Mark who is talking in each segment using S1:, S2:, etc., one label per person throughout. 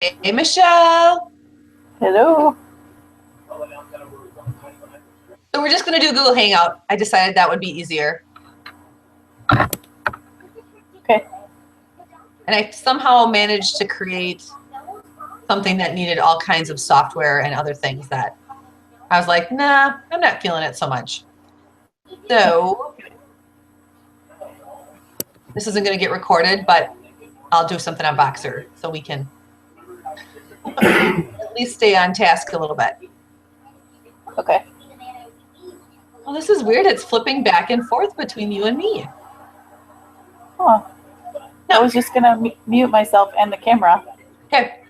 S1: Hey, Michelle.
S2: Hello.
S1: So we're just going to do Google Hangout. I decided that would be easier.
S2: Okay.
S1: And I somehow managed to create something that needed all kinds of software and other things that I was like, nah, I'm not feeling it so much. So this isn't going to get recorded, but I'll do something on Boxer so we can at least stay on task a little bit.
S2: Okay.
S1: Well, this is weird. It's flipping back and forth between you and me.
S2: Huh. I was just gonna mute myself and the camera.
S1: Okay.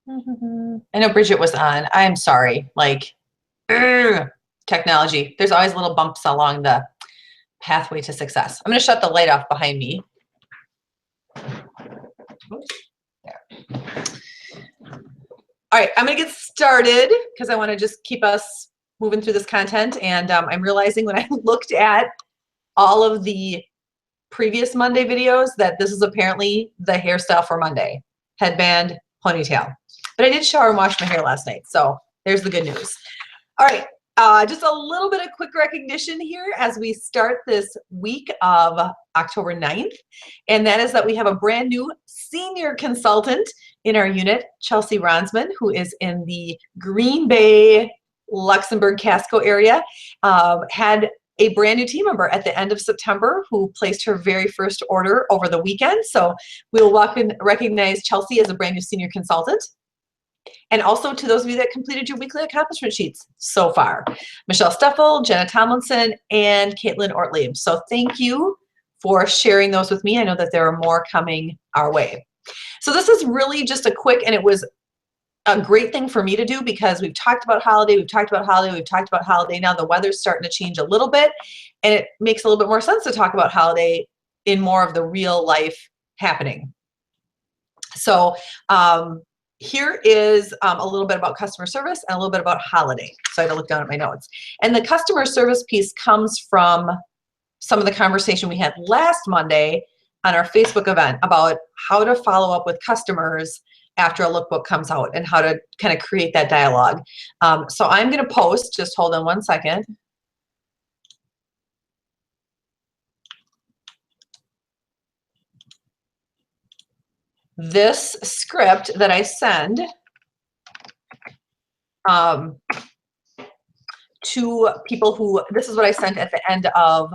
S1: I know Bridget was on. I'm sorry. Like, technology. There's always little bumps along the pathway to success. I'm going to shut the light off behind me. All right, I'm going to get started because I want to just keep us moving through this content. And I'm realizing when I looked at all of the previous Monday videos that this is apparently the hairstyle for Monday. Headband, ponytail. But I did shower and wash my hair last night, so there's the good news. All right, just a little bit of quick recognition here as we start this week of October 9th, and that is that we have a brand new senior consultant in our unit, Chelsea Ronsman, who is in the Green Bay, Luxembourg, Casco area, had a brand new team member at the end of September who placed her very first order over the weekend. So we'll recognize Chelsea as a brand new senior consultant. And also to those of you that completed your weekly accomplishment sheets so far. Michelle Steffel, Jenna Tomlinson, and Caitlin Ortlieb. So thank you for sharing those with me. I know that there are more coming our way. So this is really just a quick, and it was a great thing for me to do because we've talked about holiday, we've talked about holiday, we've talked about holiday. Now the weather's starting to change a little bit, and it makes a little bit more sense to talk about holiday in more of the real life happening. So here is a little bit about customer service and a little bit about holiday. So I had to look down at my notes. And the customer service piece comes from some of the conversation we had last Monday on our Facebook event about how to follow up with customers after a lookbook comes out and how to kind of create that dialogue. So I'm going to post, just hold on one second. This script that I send to people who, this is what I sent at the end of,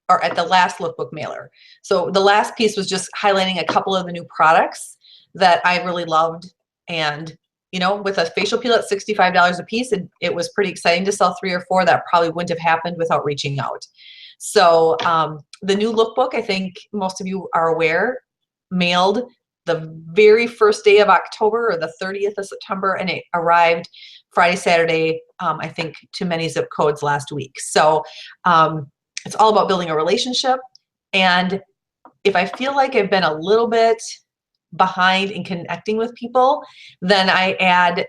S1: or at the last lookbook mailer. So the last piece was just highlighting a couple of the new products that I really loved. And, you know, with a facial peel at $65 a piece, it was pretty exciting to sell 3 or 4. That probably wouldn't have happened without reaching out. So the new lookbook, I think most of you are aware, mailed the very first day of October or the 30th of September, and it arrived Friday, Saturday, I think to many zip codes last week. So it's all about building a relationship. And if I feel like I've been a little bit behind in connecting with people, then I add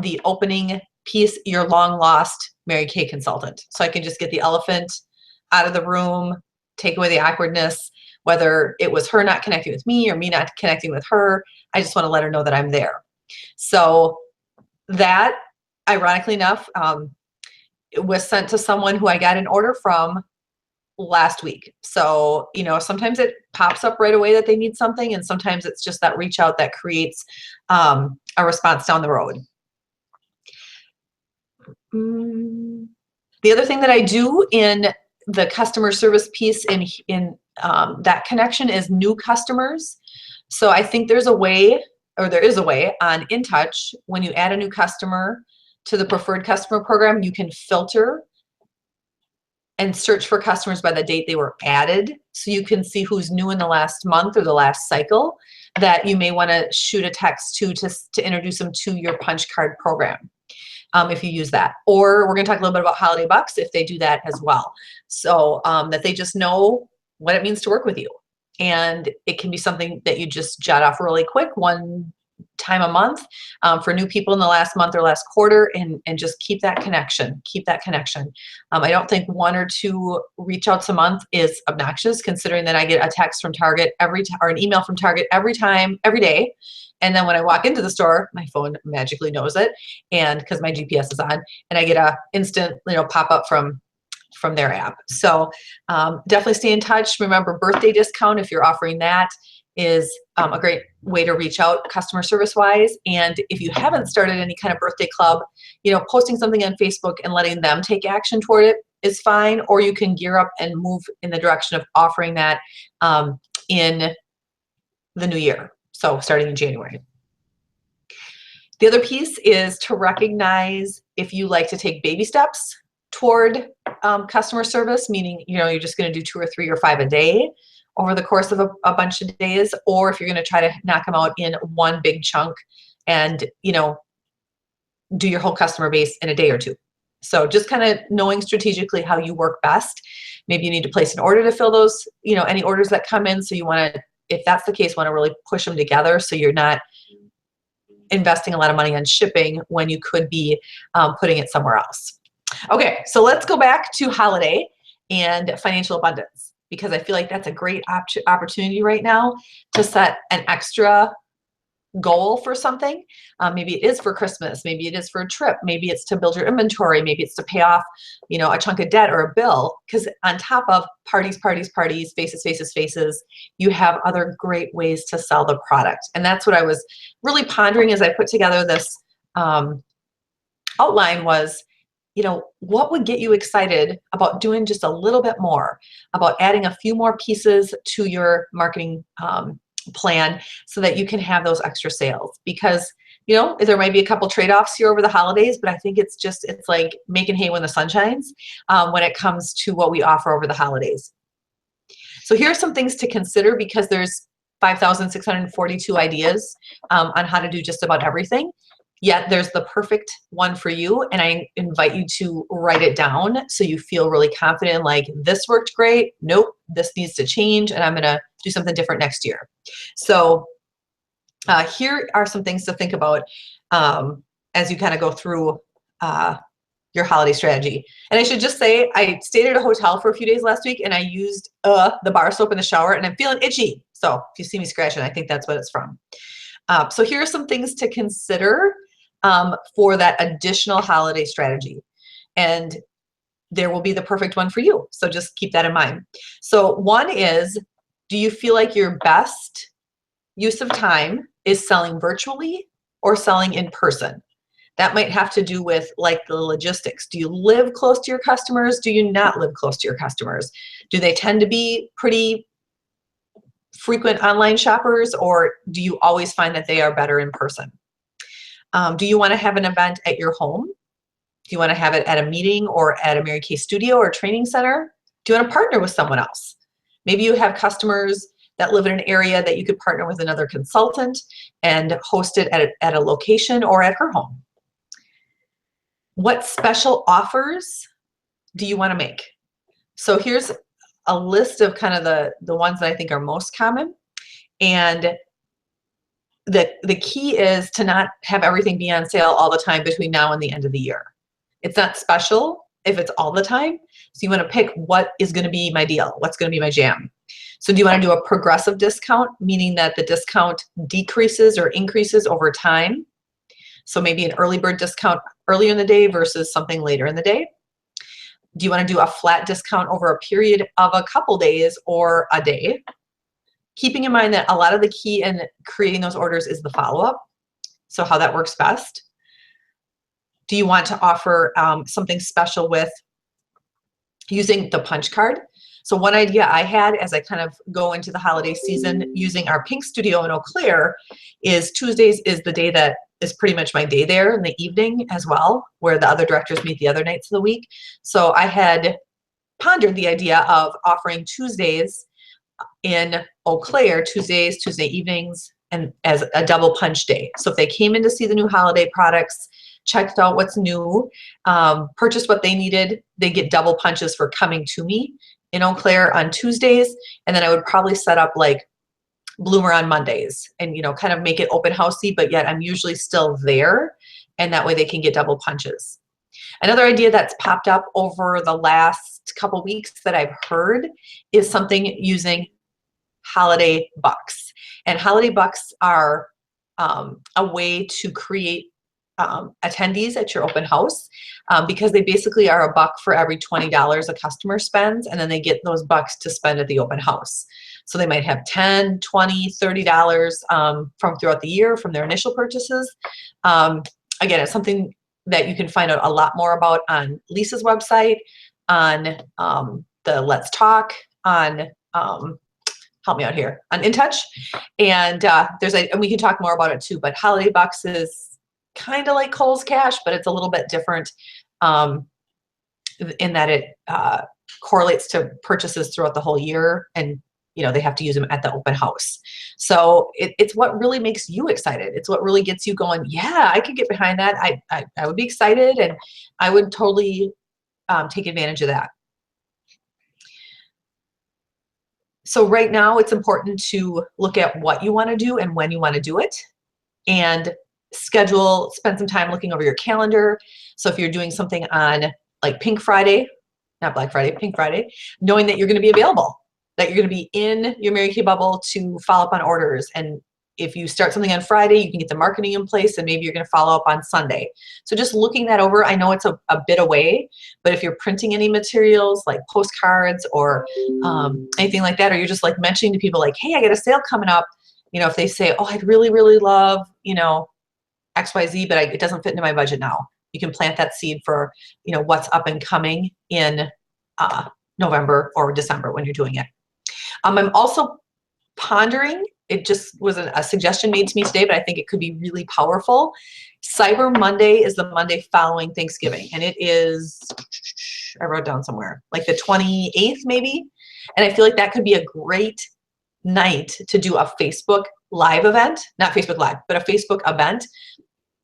S1: the opening piece, your long lost Mary Kay consultant. So I can just get the elephant out of the room, take away the awkwardness, whether it was her not connecting with me or me not connecting with her. I just want to let her know that I'm there. So that, ironically enough, it was sent to someone who I got an order from last week. So, you know, sometimes it pops up right away that they need something, and sometimes it's just that reach out that creates a response down the road. The other thing that I do in the customer service piece in that connection is new customers. So I think there's a way, or there is a way on InTouch, when you add a new customer to the preferred customer program, you can filter and search for customers by the date they were added. So you can see who's new in the last month or the last cycle that you may want to shoot a text to introduce them to your punch card program. If you use that. Or we're going to talk a little bit about holiday bucks if they do that as well. So that they just know what it means to work with you. And it can be something that you just jot off really quick, one time a month for new people in the last month or last quarter, and just keep that connection. I don't think 1 or 2 reach outs a month is obnoxious, considering that I get a text from Target or an email from Target every day. And then when I walk into the store, my phone magically knows it, and because my GPS is on, and I get a instant, pop up from their app. So definitely stay in touch. Remember, birthday discount, if you're offering that, is a great way to reach out customer service wise. And if you haven't started any kind of birthday club, posting something on Facebook and letting them take action toward it is fine. Or you can gear up and move in the direction of offering that in the new year. So starting in January. The other piece is to recognize if you like to take baby steps toward customer service, meaning, you're just going to do 2 or 3 or 5 a day over the course of a bunch of days, or if you're going to try to knock them out in one big chunk and, do your whole customer base in a day or 2. So just kind of knowing strategically how you work best. Maybe you need to place an order to fill those, any orders that come in. So you want to, if that's the case, want to really push them together so you're not investing a lot of money on shipping when you could be putting it somewhere else. Okay, so let's go back to holiday and financial abundance, because I feel like that's a great opportunity right now to set an extra goal for something. Maybe it is for Christmas, maybe it is for a trip, maybe it's to build your inventory, maybe it's to pay off, a chunk of debt or a bill. Because on top of parties, faces, you have other great ways to sell the product. And that's what I was really pondering as I put together this outline was, what would get you excited about doing just a little bit more, about adding a few more pieces to your marketing plan so that you can have those extra sales. Because, there might be a couple trade-offs here over the holidays, but I think it's like making hay when the sun shines when it comes to what we offer over the holidays. So here are some things to consider, because there's 5,642 ideas on how to do just about everything. Yet there's the perfect one for you, and I invite you to write it down so you feel really confident, like this worked great, nope, this needs to change, and I'm going to do something different next year. So here are some things to think about as you kind of go through your holiday strategy. And I should just say, I stayed at a hotel for a few days last week, and I used the bar soap in the shower, and I'm feeling itchy. So if you see me scratching, I think that's what it's from. So here are some things to consider for that additional holiday strategy. And there will be the perfect one for you. So just keep that in mind. So one is, do you feel like your best use of time is selling virtually or selling in person? That might have to do with like the logistics. Do you live close to your customers? Do you not live close to your customers? Do they tend to be pretty frequent online shoppers, or do you always find that they are better in person? Do you want to have an event at your home? Do you want to have it at a meeting or at a Mary Kay studio or training center? Do you want to partner with someone else? Maybe you have customers that live in an area that you could partner with another consultant and host it at a location or at her home. What special offers do you want to make? So here's a list of kind of the ones that I think are most common. And the key is to not have everything be on sale all the time between now and the end of the year. It's not special if it's all the time. So you want to pick what is going to be my deal, what's going to be my jam. So do you want to do a progressive discount, meaning that the discount decreases or increases over time? So maybe an early bird discount earlier in the day versus something later in the day. Do you want to do a flat discount over a period of a couple days or a day? Keeping in mind that a lot of the key in creating those orders is the follow-up. So how that works best. Do you want to offer something special with using the punch card? So one idea I had as I kind of go into the holiday season using our Pink Studio in Eau Claire is Tuesdays is the day that is pretty much my day there in the evening as well, where the other directors meet the other nights of the week. So I had pondered the idea of offering Tuesdays in Eau Claire, Tuesday evenings, and as a double punch day. So if they came in to see the new holiday products, checked out what's new, purchased what they needed, they get double punches for coming to me in Eau Claire on Tuesdays. And then I would probably set up like bloomer on Mondays and, kind of make it open housey, but yet I'm usually still there. And that way they can get double punches. Another idea that's popped up over the last couple weeks that I've heard is something using holiday bucks. And holiday bucks are a way to create attendees at your open house because they basically are $1 for every $20 a customer spends, and then they get those bucks to spend at the open house. So they might have $10, $20, $30 from throughout the year from their initial purchases. Again, it's something that you can find out a lot more about on Lisa's website, on the Let's Talk, on help me out here, on InTouch, and and we can talk more about it too. But holiday bucks is kind of like Kohl's Cash, but it's a little bit different in that it correlates to purchases throughout the whole year, and they have to use them at the open house. So it's what really makes you excited. It's what really gets you going, yeah, I could get behind that. I would be excited, and I would totally take advantage of that. So right now it's important to look at what you want to do and when you want to do it, and spend some time looking over your calendar. So if you're doing something on like Pink Friday, not Black Friday, Pink Friday, knowing that you're going to be available, that you're going to be in your Mary Kay bubble to follow up on orders. And if you start something on Friday, you can get the marketing in place, and maybe you're going to follow up on Sunday. So just looking that over, I know it's a bit away, but if you're printing any materials like postcards or anything like that, or you're just like mentioning to people like, hey, I got a sale coming up. If they say, oh, I'd really, really love, XYZ, but it doesn't fit into my budget now. You can plant that seed for, what's up and coming in November or December when you're doing it. I'm also pondering, it just was a suggestion made to me today, but I think it could be really powerful. Cyber Monday is the Monday following Thanksgiving, and it is, I wrote down somewhere, like the 28th maybe, and I feel like that could be a great night to do a Facebook Live event, not Facebook Live, but a Facebook event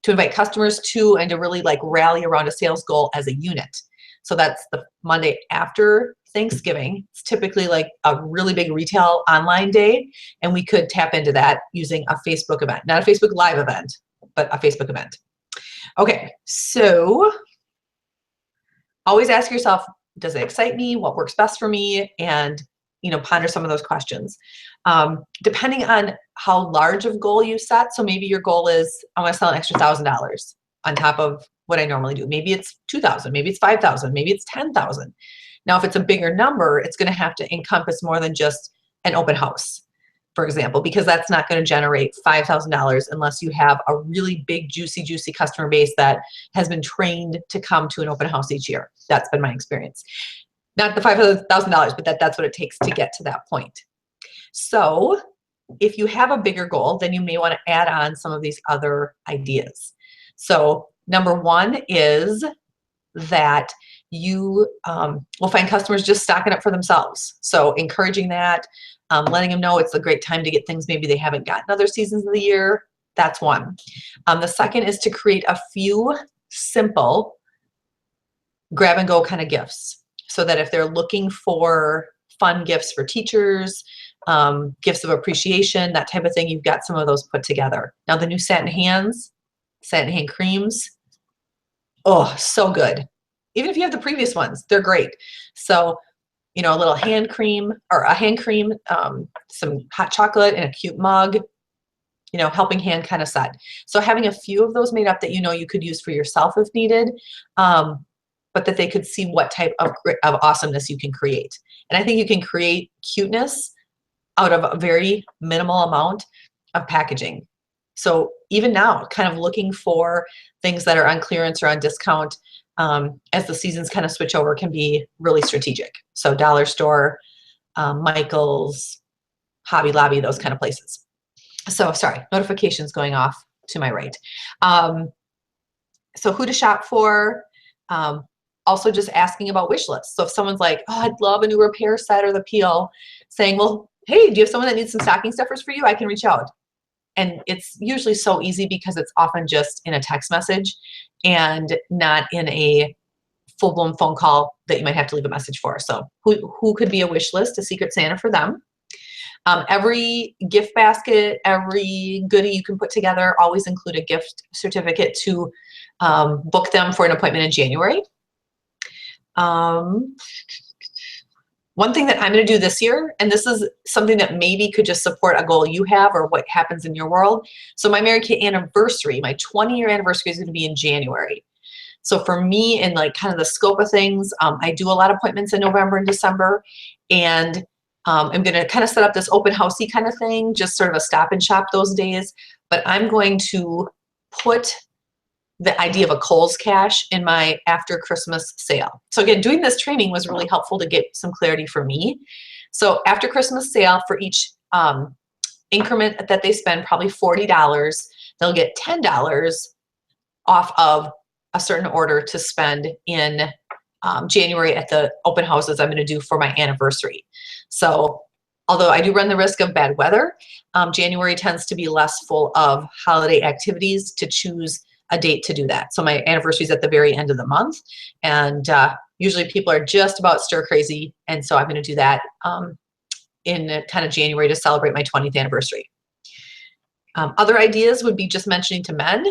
S1: to invite customers to and to really like rally around a sales goal as a unit. So that's the Monday after Thanksgiving. It's typically like a really big retail online day, and we could tap into that using a Facebook event, not a Facebook Live event, but a Facebook event. Okay, so always ask yourself, does it excite me? What works best for me? And ponder some of those questions. Depending on how large of goal you set, so maybe your goal is, I want to sell an extra $1,000 on top of what I normally do. Maybe it's 2,000, maybe it's 5,000, maybe it's 10,000. Now, if it's a bigger number, it's going to have to encompass more than just an open house, for example, because that's not going to generate $5,000 unless you have a really big, juicy customer base that has been trained to come to an open house each year. That's been my experience. Not the $5,000, but that's what it takes to get to that point. So if you have a bigger goal, then you may want to add on some of these other ideas. So number one is that you will find customers just stocking up for themselves. So encouraging that, letting them know it's a great time to get things maybe they haven't gotten other seasons of the year. That's one. The second is to create a few simple grab and go kind of gifts, so that if they're looking for fun gifts for teachers, gifts of appreciation, that type of thing, you've got some of those put together. Now the new satin hand creams, oh, so good. Even if you have the previous ones, they're great. So, a little hand cream, or a hand cream, some hot chocolate in a cute mug, helping hand kind of set. So having a few of those made up that you could use for yourself if needed, but that they could see what type of awesomeness you can create. And I think you can create cuteness out of a very minimal amount of packaging. So even now, kind of looking for things that are on clearance or on discount as the seasons kind of switch over can be really strategic. So dollar store, Michael's, Hobby Lobby, those kind of places. So sorry, notifications going off to my right. So who to shop for. Also just asking about wish lists. So if someone's like, oh, I'd love a new repair set or the peel, saying, well, hey, do you have someone that needs some stocking stuffers for you? I can reach out. And it's usually so easy because it's often just in a text message and not in a full-blown phone call that you might have to leave a message for. So who could be a wish list, a secret Santa for them? Every gift basket, every goodie you can put together, always include a gift certificate to book them for an appointment in January. One thing that I'm going to do this year, and this is something that maybe could just support a goal you have or what happens in your world. So my Mary Kay anniversary, my 20-year anniversary is going to be in January. So for me, in like kind of the scope of things, I do a lot of appointments in November and December, and I'm going to kind of set up this open housey kind of thing, just sort of a stop and shop those days. But I'm going to put the idea of a Kohl's Cash in my after Christmas sale. So again, doing this training was really helpful to get some clarity for me. So after Christmas sale, for each increment that they spend, probably $40, they'll get $10 off of a certain order to spend in January at the open houses I'm going to do for my anniversary. So although I do run the risk of bad weather, January tends to be less full of holiday activities to choose a date to do that. So my anniversary is at the very end of the month, and usually people are just about stir crazy, and so I'm going to do that in kind of January to celebrate my 20th anniversary. Other ideas would be just mentioning to men,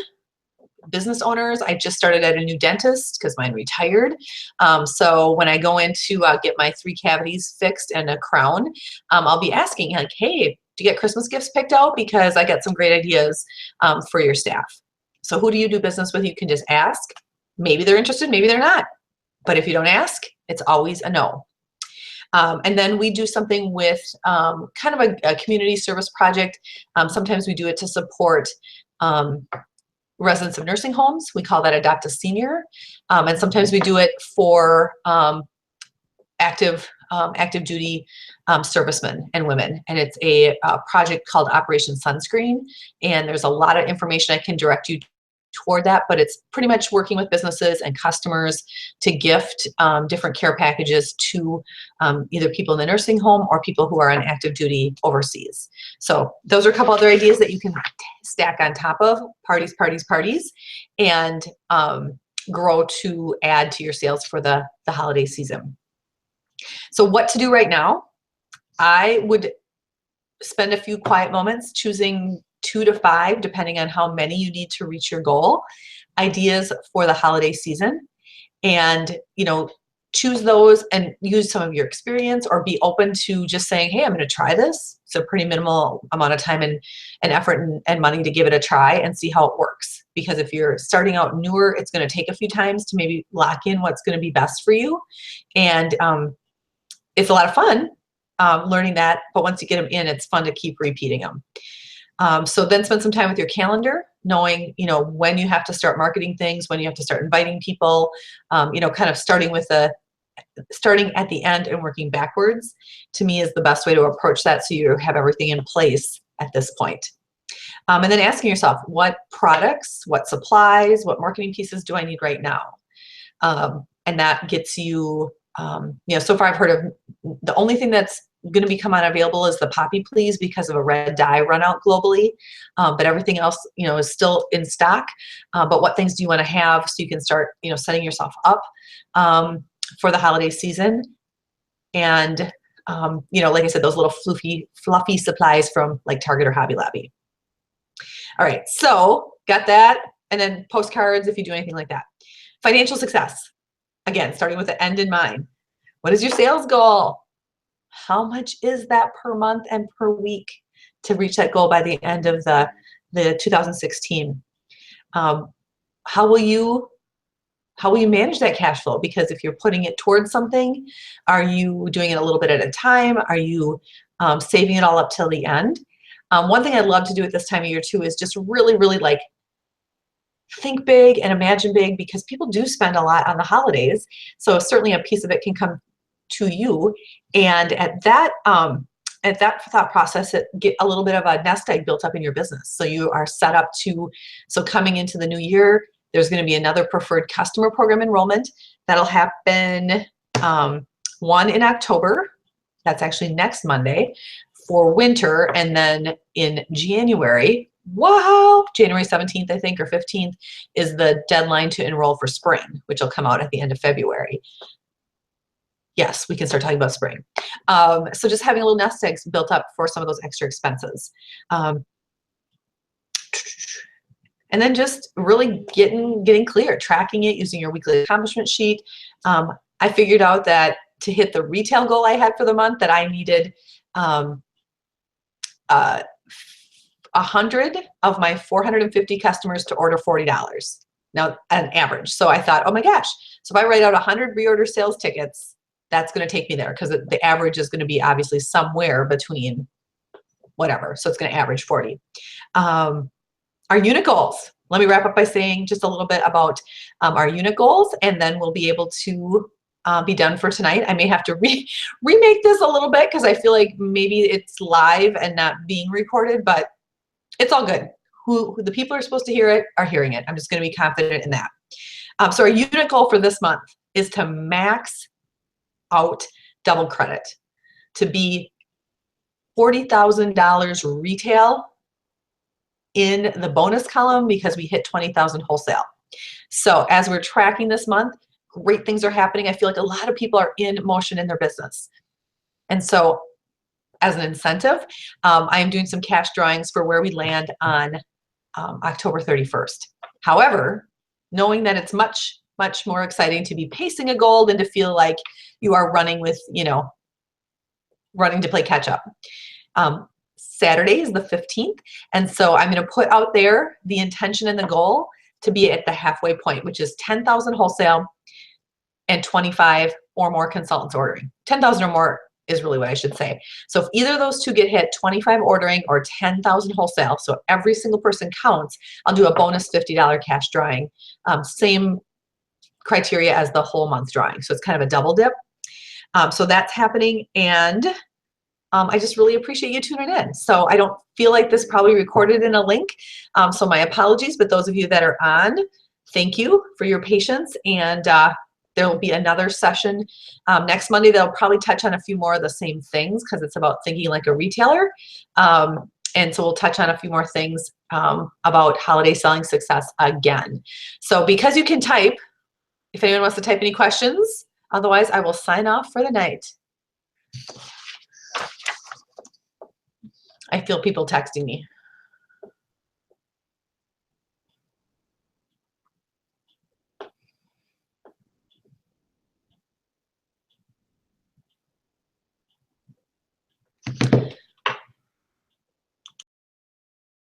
S1: business owners. I just started at a new dentist because mine retired. So when I go in to get my 3 cavities fixed and a crown, I'll be asking like, hey, do you get Christmas gifts picked out? Because I got some great ideas for your staff. So who do you do business with? You can just ask. Maybe they're interested, maybe they're not. But if you don't ask, it's always a no. And then we do something with kind of a community service project. Sometimes we do it to support residents of nursing homes. We call that Adopt a Senior. And sometimes we do it for active duty servicemen and women. And it's a project called Operation Sunscreen. And there's a lot of information I can direct you toward that, but it's pretty much working with businesses and customers to gift different care packages to either people in the nursing home or people who are on active duty overseas. So those are a couple other ideas that you can stack on top of parties, and grow to add to your sales for the holiday season. So what to do right now? I would spend a few quiet moments choosing 2 to 5, depending on how many you need to reach your goal, ideas for the holiday season. And, choose those and use some of your experience, or be open to just saying, hey, I'm going to try this. It's a pretty minimal amount of time and effort and money to give it a try and see how it works. Because if you're starting out newer, it's going to take a few times to maybe lock in what's going to be best for you. And it's a lot of fun learning that, but once you get them in, it's fun to keep repeating them. So then spend some time with your calendar, knowing, when you have to start marketing things, when you have to start inviting people, kind of starting at the end and working backwards, to me is the best way to approach that. So you have everything in place at this point. And then asking yourself, what products, what supplies, what marketing pieces do I need right now? And that gets you, so far I've heard of the only thing that's going to become unavailable is the Poppy Please because of a red dye run out globally. But everything else, is still in stock. But what things do you want to have so you can start, setting yourself up for the holiday season? And, like I said, those little fluffy supplies from like Target or Hobby Lobby. All right, so got that. And then postcards if you do anything like that. Financial success. Again, starting with the end in mind. What is your sales goal? How much is that per month and per week to reach that goal by the end of the 2016? How will you manage that cash flow? Because if you're putting it towards something, are you doing it a little bit at a time? Are you saving it all up till the end? One thing I'd love to do at this time of year too is just really, really like think big and imagine big, because people do spend a lot on the holidays. So certainly a piece of it can come to you. And at that thought process, get a little bit of a nest egg built up in your business. So you are set up so coming into the new year, there's going to be another preferred customer program enrollment that'll happen one in October. That's actually next Monday for winter. And then in January, January 17th, I think, or 15th is the deadline to enroll for spring, which will come out at the end of February. yes, we can start talking about spring. So just having a little nest eggs built up for some of those extra expenses. And then just really getting clear, tracking it using your weekly accomplishment sheet. I figured out that to hit the retail goal I had for the month, that I needed 100 of my 450 customers to order $40. Now, an average. So I thought, oh my gosh. So if I write out 100 reorder sales tickets, that's going to take me there, because the average is going to be obviously somewhere between whatever. So it's going to average 40. Our unit goals. Let me wrap up by saying just a little bit about our unit goals, and then we'll be able to be done for tonight. I may have to remake this a little bit because I feel like maybe it's live and not being recorded, but it's all good. Who the people are supposed to hear it are hearing it. I'm just going to be confident in that. So our unit goal for this month is to max out double credit, to be $40,000 retail in the bonus column because we hit 20,000 wholesale. So as we're tracking this month, great things are happening. I feel like a lot of people are in motion in their business. And so as an incentive, I am doing some cash drawings for where we land on October 31st. However, knowing that it's much, much more exciting to be pacing a goal than to feel like you are running with, running to play catch up. Saturday is the 15th. And so I'm going to put out there the intention and the goal to be at the halfway point, which is 10,000 wholesale and 25 or more consultants ordering. 10,000 or more is really what I should say. So if either of those two get hit, 25 ordering or 10,000 wholesale, so every single person counts, I'll do a bonus $50 cash drawing. Same criteria as the whole month drawing. So it's kind of a double dip. So that's happening. And I just really appreciate you tuning in. So I don't feel like this probably recorded in a link. So my apologies, but those of you that are on, thank you for your patience. And there will be another session next Monday that'll probably touch on a few more of the same things because it's about thinking like a retailer. And so we'll touch on a few more things about holiday selling success again. So because you can type, if anyone wants to type any questions, otherwise I will sign off for the night. I feel people texting me.